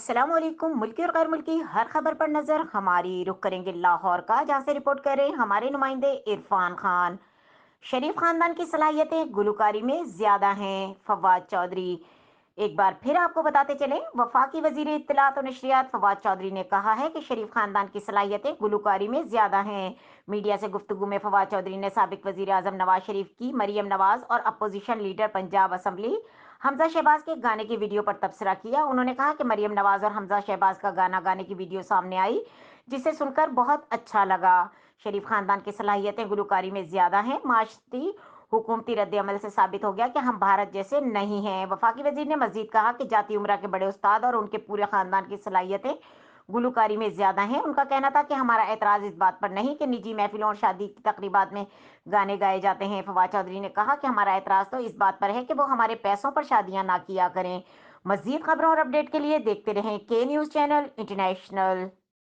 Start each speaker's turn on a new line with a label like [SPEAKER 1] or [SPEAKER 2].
[SPEAKER 1] अस्सलाम वालेकुम। मुल्की और गैर मुल्की हर खबर पर नजर हमारी रुख करेंगे लाहौर का, जहां से रिपोर्ट कर रहे हैं हमारे नुमाइंदे इरफान खान। शरीफ खानदान की सलाहियतें गुलकारी में ज्यादा हैं, फवाद चौधरी। एक बार फिर आपको बताते चलें, वफाकी वजीर इत्तलात और नशरियात फवाद चौधरी ने कहा है कि शरीफ खानदान की सलाहियतें गुलकारी में ज्यादा हैं। मीडिया से गुफ्तगू में फवाद चौधरी ने साबिक वजीर आजम नवाज शरीफ की मरियम नवाज और opposition leader Punjab assembly Hamza Shahbaz के गाने की वीडियो पर तबसरा किया। उन्होंने कहा कि मरियम नवाज और हमजा शहबाज का गाना गाने की वीडियो सामने आई, जिसे सुनकर बहुत अच्छा लगा। शरीफ खानदान की सलाहियतें गुलकारी में ज्यादा हैं। माशती हुकूमती रद्द-ए-अमल से साबित हो गया कि हम भारत जैसे नहीं हैं। वफाकी वजीर ने मजीद कहा कि जाती उम्रा के बड़े उस्ताद और उनके पूरे खानदान की सलाहियतें गुलकारी में ज्यादा हैं। उनका कहना था कि हमारा एतराज इस बात पर नहीं कि निजी महफिलों और शादी की तकरीबात में गाने गाए जाते हैं। फवाद चौधरी ने कहा कि हमारा एतराज तो इस बात पर है कि वो हमारे पैसों पर शादियां ना किया करें। मजीद खबरों और अपडेट के लिए देखते रहें के न्यूज चैनल इंटरनेशनल।